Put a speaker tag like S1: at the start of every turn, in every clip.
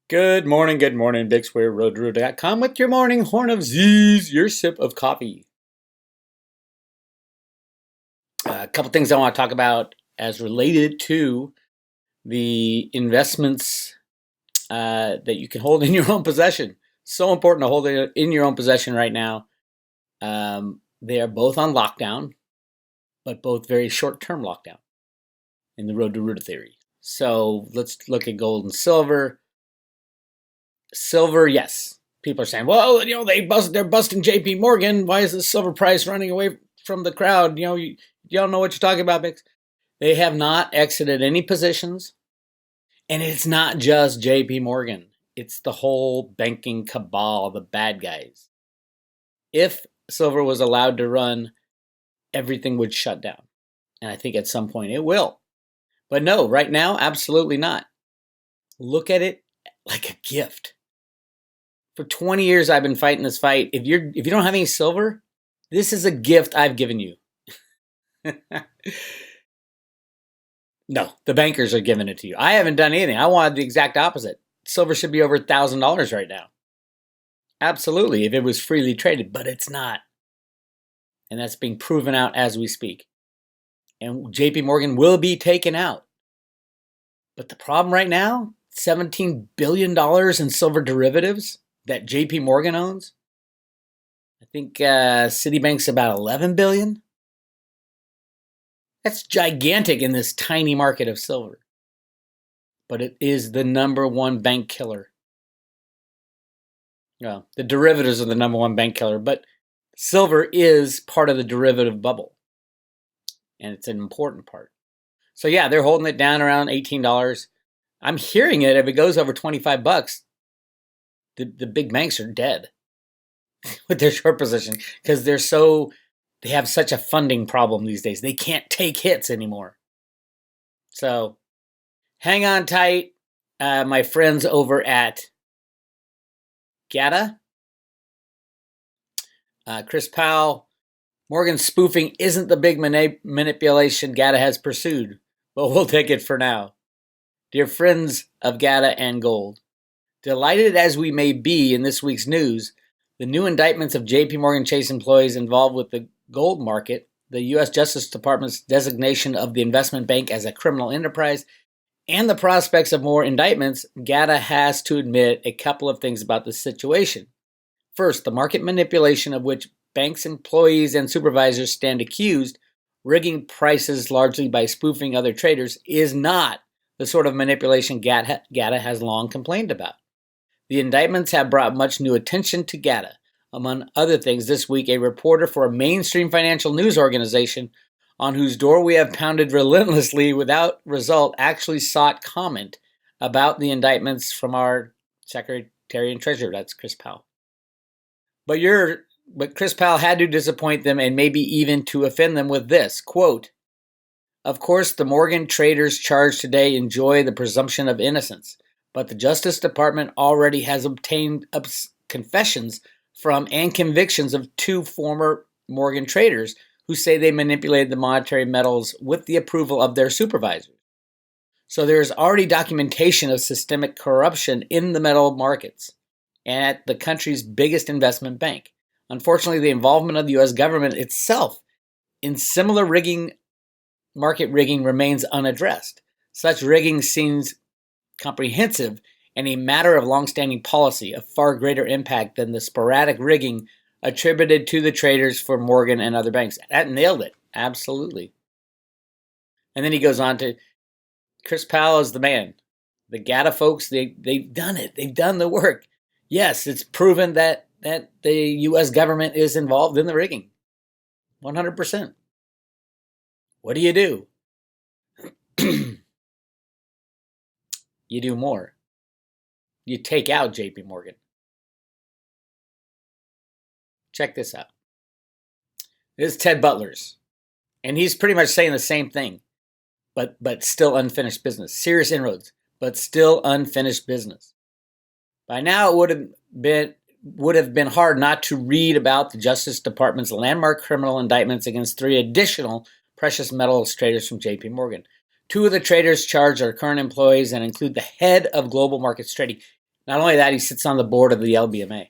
S1: Good morning, BigSquareRoadRoo.com with your morning horn of Z's, your sip of coffee. A couple things I want to talk about as related to the investments that you can hold in your own possession. So important to hold it in your own possession right now. They are both on lockdown, but both very short-term lockdown in the Road to Ruta theory. So let's look at gold and silver. Silver, yes. People are saying, well, they're busting JP Morgan. Why is the silver price running away from the crowd? You don't know what you're talking about, Bix. They have not exited any positions. And it's not just JP Morgan. It's the whole banking cabal, the bad guys. If silver was allowed to run, everything would shut down. And I think at some point it will. But no, right now, absolutely not. Look at it like a gift. For 20 years, I've been fighting this fight. If you don't have any silver, this is a gift I've given you. No, the bankers are giving it to you. I haven't done anything. I wanted the exact opposite. Silver should be over $1,000 right now. Absolutely, if it was freely traded, but it's not. And that's being proven out as we speak. And JP Morgan will be taken out. But the problem right now, $17 billion in silver derivatives that JP Morgan owns. I think Citibank's about 11 billion. That's gigantic in this tiny market of silver. But it is the number one bank killer. Well, the derivatives are the number one bank killer, but silver is part of the derivative bubble. And it's an important part. So yeah, they're holding it down around $18. I'm hearing it if it goes over 25 bucks, the big banks are dead with their short position because they have such a funding problem these days. They can't take hits anymore. So hang on tight, my friends over at GATA. Chris Powell, Morgan spoofing isn't the big manipulation GATA has pursued, but we'll take it for now. Dear friends of GATA and gold, delighted as we may be in this week's news, the new indictments of JP Morgan Chase employees involved with the gold market, the U.S. Justice Department's designation of the investment bank as a criminal enterprise, and the prospects of more indictments, GATA has to admit a couple of things about the situation. First, the market manipulation of which banks' employees and supervisors stand accused, rigging prices largely by spoofing other traders, is not the sort of manipulation GATA has long complained about. The indictments have brought much new attention to GATA. Among other things, this week, a reporter for a mainstream financial news organization on whose door we have pounded relentlessly without result actually sought comment about the indictments from our Secretary and Treasurer, that's Chris Powell. But Chris Powell had to disappoint them and maybe even to offend them with this, quote, "Of course, the Morgan traders charged today enjoy the presumption of innocence, but the Justice Department already has obtained confessions from and convictions of two former Morgan traders who say they manipulated the monetary metals with the approval of their supervisors. So there is already documentation of systemic corruption in the metal markets and at the country's biggest investment bank. Unfortunately, the involvement of the U.S. government itself in similar market rigging remains unaddressed. Such rigging seems comprehensive and a matter of long-standing policy of far greater impact than the sporadic rigging attributed to the traders for Morgan and other banks." That nailed it. Absolutely. And then he goes on to, Chris Powell is the man. The GATA folks, they've done it. They've done the work. Yes, it's proven that the U.S. government is involved in the rigging. 100%. What do? You do more. You take out JP Morgan. Check this out. This is Ted Butler's. And he's pretty much saying the same thing, but still unfinished business. Serious inroads, but still unfinished business. By now, it would have been hard not to read about the Justice Department's landmark criminal indictments against 3 additional precious metals traders from JP Morgan. 2 of the traders charged are current employees and include the head of global markets trading. Not only that, he sits on the board of the LBMA.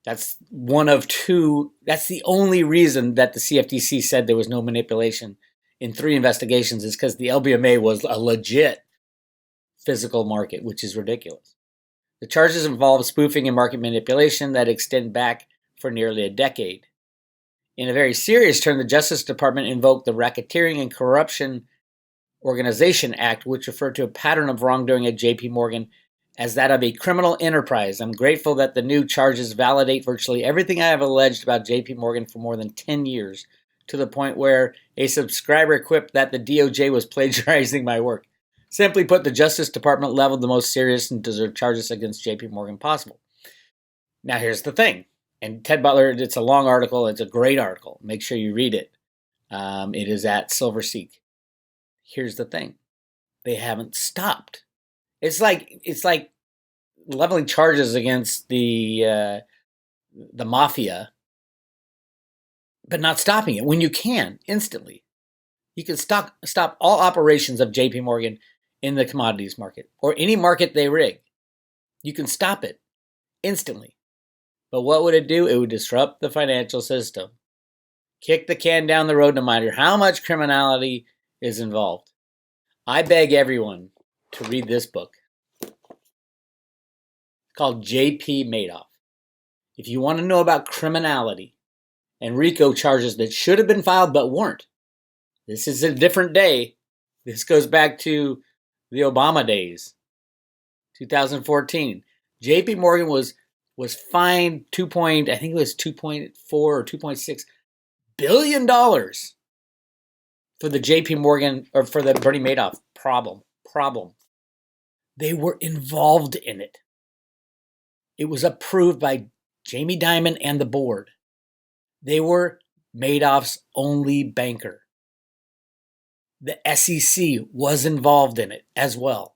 S1: That's one of two. That's the only reason that the CFTC said there was no manipulation in 3 investigations, is because the LBMA was a legit physical market, which is ridiculous. The charges involve spoofing and market manipulation that extend back for nearly a decade. In a very serious term, the Justice Department invoked the Racketeering and Corruption Organization Act, which referred to a pattern of wrongdoing at JP Morgan as that of a criminal enterprise. I'm grateful that the new charges validate virtually everything I have alleged about JP Morgan for more than 10 years, to the point where a subscriber quipped that the DOJ was plagiarizing my work. Simply put, the Justice Department leveled the most serious and deserved charges against JP Morgan possible. Now here's the thing. And Ted Butler, it's a long article. It's a great article. Make sure you read it. It is at SilverSeek. Here's the thing. They haven't stopped. It's like leveling charges against the mafia, but not stopping it when you can instantly. You can stop all operations of JP Morgan in the commodities market or any market they rig. You can stop it instantly. But what would it do? It would disrupt the financial system, kick the can down the road no matter how much criminality is involved. I beg everyone to read this book. It's called J.P. Madoff. If you want to know about criminality and RICO charges that should have been filed but weren't, this is a different day. This goes back to the Obama days, 2014. J.P. Morgan was fined I think it was 2.4 or 2.6 billion dollars for the J.P. Morgan, or for the Bernie Madoff problem. They were involved in it. It was approved by Jamie Dimon and the board. They were Madoff's only banker. The SEC was involved in it as well.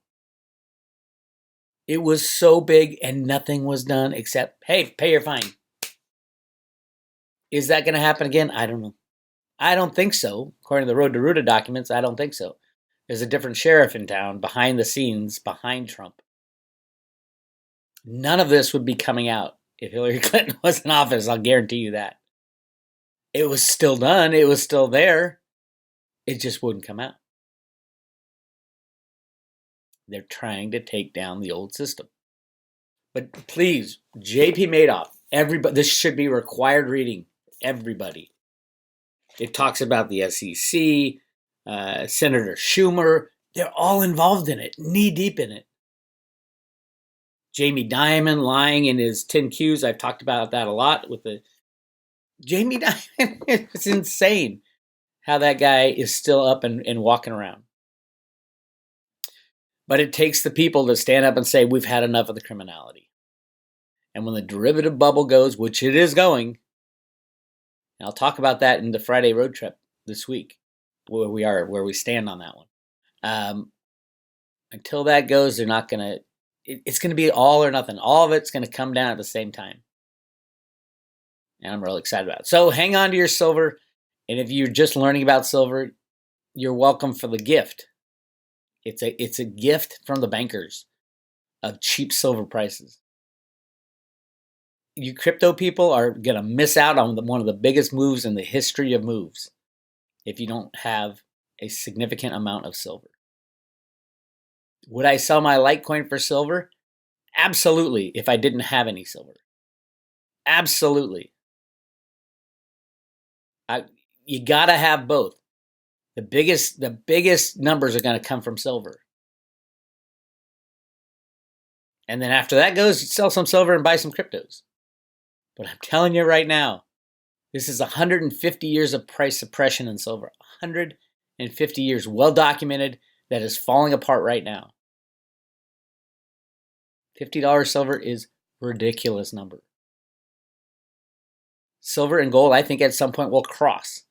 S1: It was so big and nothing was done except, hey, pay your fine. Is that going to happen again? I don't know. I don't think so. According to the Road to Ruta documents, I don't think so. There's a different sheriff in town behind the scenes, behind Trump. None of this would be coming out if Hillary Clinton was in office. I'll guarantee you that. It was still done. It was still there. It just wouldn't come out. They're trying to take down the old system. But please, J.P. Madoff, everybody, this should be required reading. Everybody. It talks about the SEC, Senator Schumer. They're all involved in it, knee deep in it. Jamie Dimon lying in his 10 Qs. I've talked about that a lot with the Jamie Dimon. It's insane how that guy is still up and walking around. But it takes the people to stand up and say, we've had enough of the criminality. And when the derivative bubble goes, which it is going, and I'll talk about that in the Friday road trip this week, where we stand on that one. Until that goes, they're not going to, it's going to be all or nothing. All of it's going to come down at the same time. And I'm really excited about it. So hang on to your silver. And if you're just learning about silver, you're welcome for the gift. It's a gift from the bankers of cheap silver prices. You crypto people are going to miss out on one of the biggest moves in the history of moves if you don't have a significant amount of silver. Would I sell my Litecoin for silver? Absolutely, if I didn't have any silver. Absolutely. You got to have both. The biggest numbers are going to come from silver. And then after that goes, sell some silver and buy some cryptos. But I'm telling you right now, this is 150 years of price suppression in silver. 150 years, well documented, that is falling apart right now. $50 silver is a ridiculous number. Silver and gold, I think at some point will cross.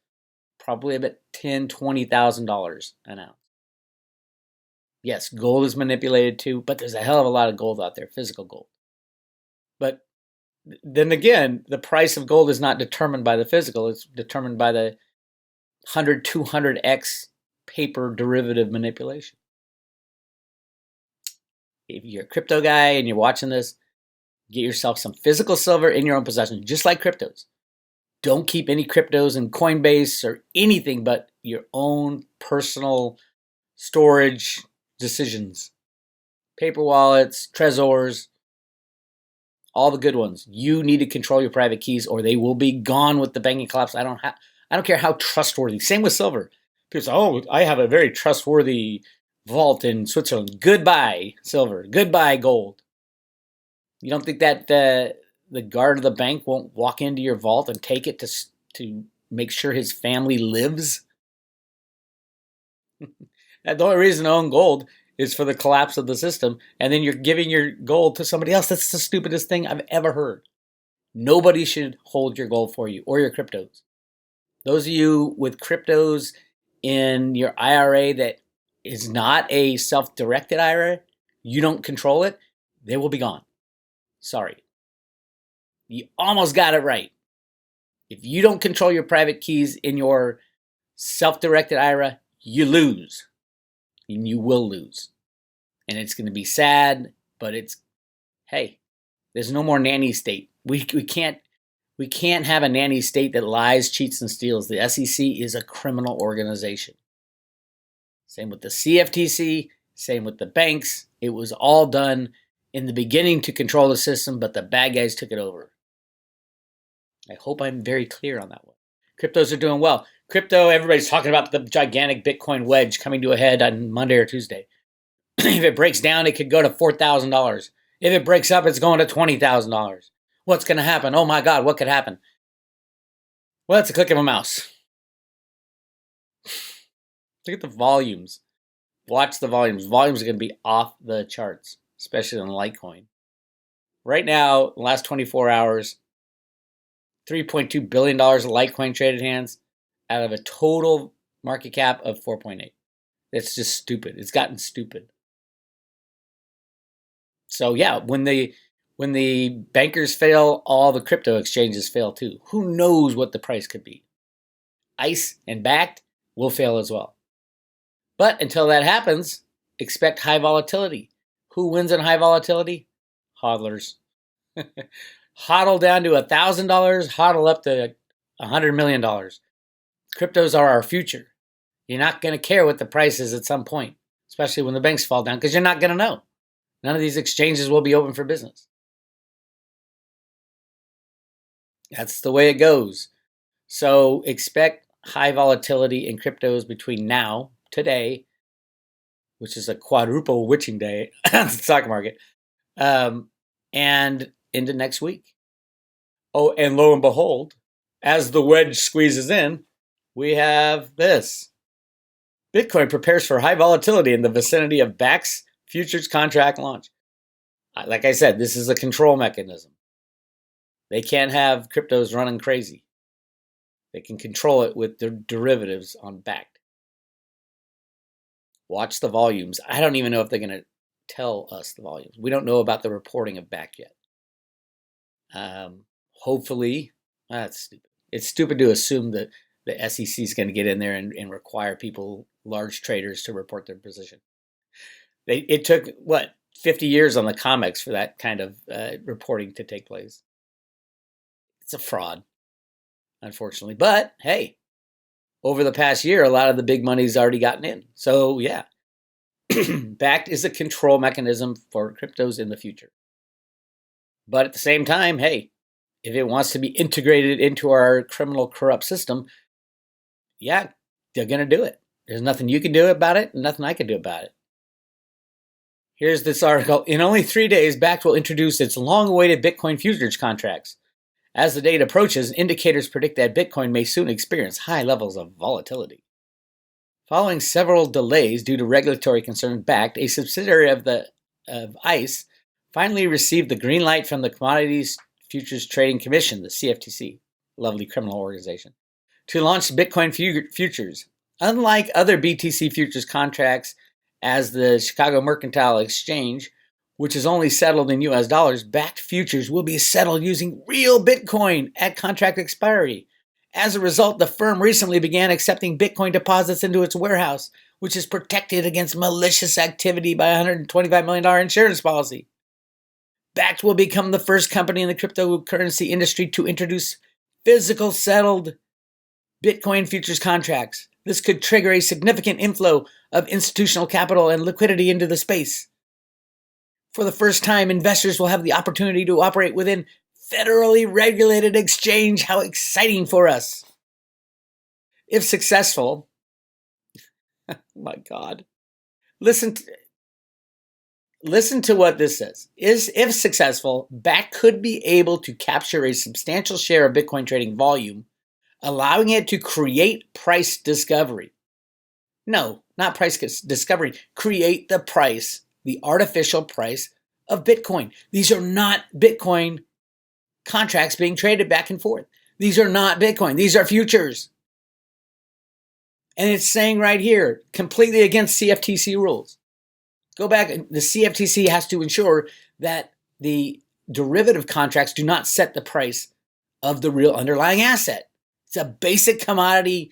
S1: Probably about $10,000, $20,000 an ounce. Yes, gold is manipulated too, but there's a hell of a lot of gold out there, physical gold. But then again, the price of gold is not determined by the physical. It's determined by the 100, 200x paper derivative manipulation. If you're a crypto guy and you're watching this, get yourself some physical silver in your own possession, just like cryptos. Don't keep any cryptos in Coinbase or anything but your own personal storage decisions. Paper wallets, Trezors, all the good ones. You need to control your private keys or they will be gone with the banking collapse. I don't care how trustworthy. Same with silver. People say, oh, I have a very trustworthy vault in Switzerland. Goodbye, silver. Goodbye, gold. You don't think that the guard of the bank won't walk into your vault and take it to make sure his family lives? The only reason to own gold is for the collapse of the system, and then you're giving your gold to somebody else. That's the stupidest thing I've ever heard. Nobody should hold your gold for you or your cryptos. Those of you with cryptos in your IRA that is not a self-directed IRA, you don't control it, they will be gone. Sorry. You almost got it right. If you don't control your private keys in your self-directed IRA, you lose. And you will lose. And it's going to be sad, but hey, there's no more nanny state. We can't have a nanny state that lies, cheats, and steals. The SEC is a criminal organization. Same with the CFTC, same with the banks. It was all done in the beginning to control the system, but the bad guys took it over. I hope I'm very clear on that one. Cryptos are doing well. Crypto, everybody's talking about the gigantic Bitcoin wedge coming to a head on Monday or Tuesday. If it breaks down, it could go to $4,000. If it breaks up, it's going to $20,000. What's going to happen? Oh my God, what could happen? Well, it's a click of a mouse. Look at the volumes. Watch the volumes. Volumes are going to be off the charts, especially on Litecoin. Right now, the last 24 hours, $3.2 billion of Litecoin traded hands out of a total market cap of 4.8. It's just stupid. It's gotten stupid. So yeah, when the bankers fail, all the crypto exchanges fail too. Who knows what the price could be? ICE and Backed will fail as well. But until that happens, expect high volatility. Who wins in high volatility? Hodlers. Hodl down to $1,000, hodl up to $100 million. Cryptos are our future. You're not going to care what the price is at some point, especially when the banks fall down, because you're not going to know. None of these exchanges will be open for business. That's the way it goes. So expect high volatility in cryptos between now, today, which is a quadruple witching day on the stock market, and into next week. Oh, and lo and behold, as the wedge squeezes in, we have this. Bitcoin prepares for high volatility in the vicinity of Back's futures contract launch. Like I said, this is a control mechanism. They can't have cryptos running crazy. They can control it with their derivatives on Backed. Watch the volumes. I don't even know if they're going to tell us the volumes. We don't know about the reporting of Backed yet. Hopefully, that's stupid. It's stupid to assume that the SEC is going to get in there and require people, large traders, to report their position. It took, 50 years on the COMEX for that kind of reporting to take place. It's a fraud, unfortunately. But, hey, over the past year, a lot of the big money's already gotten in. So, yeah, Backed is a control mechanism for cryptos in the future. But at the same time, hey, if it wants to be integrated into our criminal corrupt system, yeah, they're going to do it. There's nothing you can do about it and nothing I can do about it. Here's this article. In only 3 days, Backed will introduce its long-awaited Bitcoin futures contracts. As the date approaches, indicators predict that Bitcoin may soon experience high levels of volatility. Following several delays due to regulatory concerns, Backed, a subsidiary of ICE, finally received the green light from the Commodities Futures Trading Commission, the CFTC, lovely criminal organization, to launch Bitcoin futures. Unlike other BTC futures contracts, as the Chicago Mercantile Exchange, which is only settled in US dollars, Backed futures will be settled using real Bitcoin at contract expiry. As a result, the firm recently began accepting Bitcoin deposits into its warehouse, which is protected against malicious activity by a $125 million insurance policy. Bakkt will become the first company in the cryptocurrency industry to introduce physical settled Bitcoin futures contracts. This could trigger a significant inflow of institutional capital and liquidity into the space. For the first time, investors will have the opportunity to operate within federally regulated exchange. How exciting for us. If successful, oh my God, listen to what this says. If successful, Bakkt could be able to capture a substantial share of Bitcoin trading volume, allowing it to create price discovery. No, not price discovery. Create the price, the artificial price of Bitcoin. These are not Bitcoin contracts being traded back and forth. These are not Bitcoin. These are futures. And it's saying right here, completely against CFTC rules. Go back, the CFTC has to ensure that the derivative contracts do not set the price of the real underlying asset. It's a basic commodity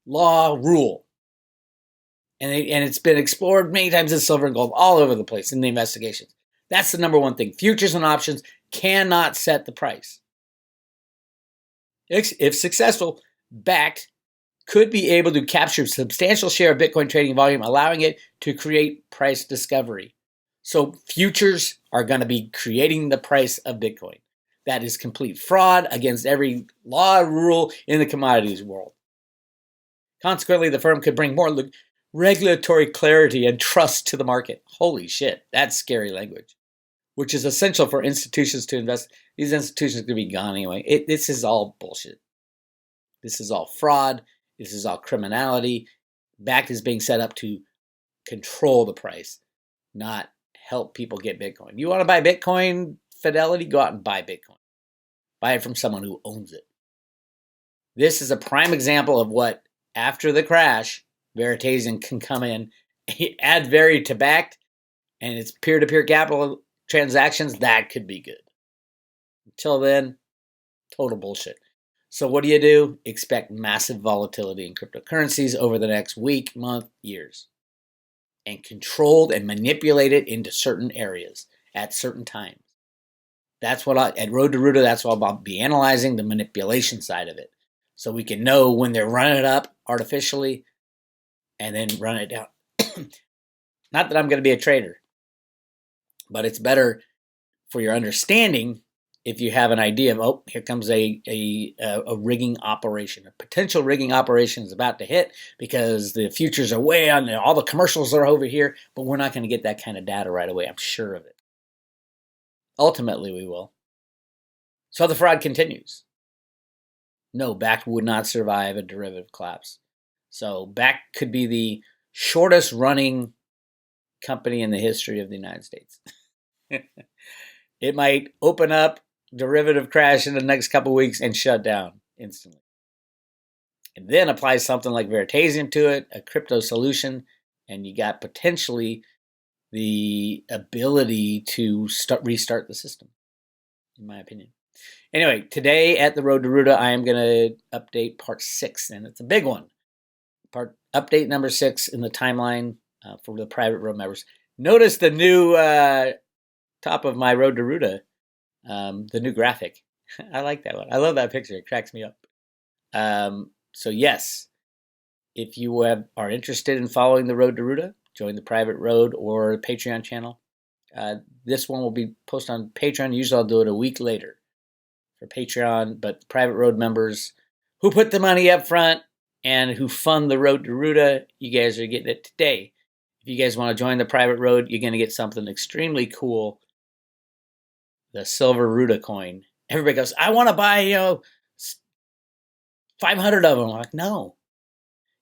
S1: law rule. And it's been explored many times in silver and gold all over the place in the investigations. That's the number one thing. Futures and options cannot set the price. If successful, Bakkt could be able to capture a substantial share of Bitcoin trading volume, allowing it to create price discovery. So futures are going to be creating the price of Bitcoin. That is complete fraud against every law rule in the commodities world. Consequently, the firm could bring more regulatory clarity and trust to the market. Holy shit, that's scary language, which is essential for institutions to invest. These institutions are going to be gone anyway. This is all bullshit. This is all fraud. This is all criminality. Bakkt is being set up to control the price, not help people get Bitcoin. You want to buy Bitcoin, Fidelity? Go out and buy Bitcoin. Buy it from someone who owns it. This is a prime example of what, after the crash, Veritasium can come in, add Veri to Bakkt, and its peer-to-peer capital transactions, that could be good. Until then, total bullshit. So what do? Expect massive volatility in cryptocurrencies over the next week, month, years. And controlled and manipulated into certain areas at certain times. That's what at Road to Ruta, that's what I'll be analyzing, the manipulation side of it. So we can know when they're running it up artificially and then run it down. Not that I'm going to be a trader, but it's better for your understanding if you have an idea of, oh, here comes a rigging operation. A potential rigging operation is about to hit because the futures are way on there. All the commercials are over here, but we're not going to get that kind of data right away. I'm sure of it. Ultimately, we will. So the fraud continues. No, Bakkt would not survive a derivative collapse. So Bakkt could be the shortest running company in the history of the United States. It might open up, derivative crash in the next couple of weeks, and shut down instantly. And then apply something like Veritasium to it, a crypto solution, and you got potentially the ability to restart the system, in my opinion. Anyway, today at the Road to Ruta, I am going to update part 6, and it's a big one. Update number 6 in the timeline for the private road members. Notice the new top of my Road to Ruta, the new graphic. I like that one. I love that picture. It cracks me up. So yes, if you are interested in following the Road to Ruta, join the private road or Patreon channel. This one will be posted on Patreon. Usually I'll do it a week later for Patreon, but private road members who put the money up front and who fund the Road to Ruta, you guys are getting it today. If you guys want to join the private road, you're going to get something extremely cool. The silver Ruta coin. Everybody goes, I want to buy, 500 of them. I'm like, no.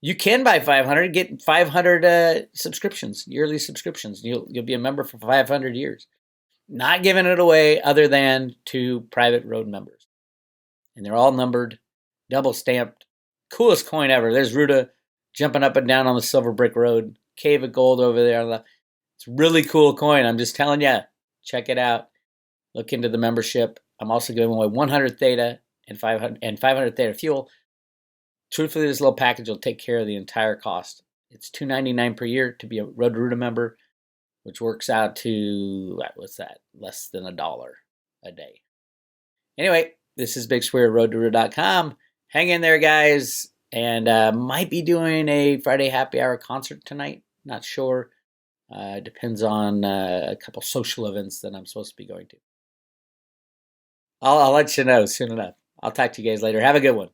S1: You can buy 500, get 500 subscriptions, yearly subscriptions. You'll be a member for 500 years. Not giving it away other than to private road members. And they're all numbered, double stamped. Coolest coin ever. There's Ruta jumping up and down on the silver brick road. Cave of gold over there. It's a really cool coin. I'm just telling you. Check it out. Look into the membership. I'm also giving away 100 Theta and 500 Theta fuel. Truthfully, this little package will take care of the entire cost. It's $2.99 per year to be a Road to Ruta member, which works out to, what's that? Less than $1 a day. Anyway, this is Big Square, roadtoruta.com. Hang in there, guys. And might be doing a Friday happy hour concert tonight. Not sure. Depends on a couple social events that I'm supposed to be going to. I'll let you know soon enough. I'll talk to you guys later. Have a good one.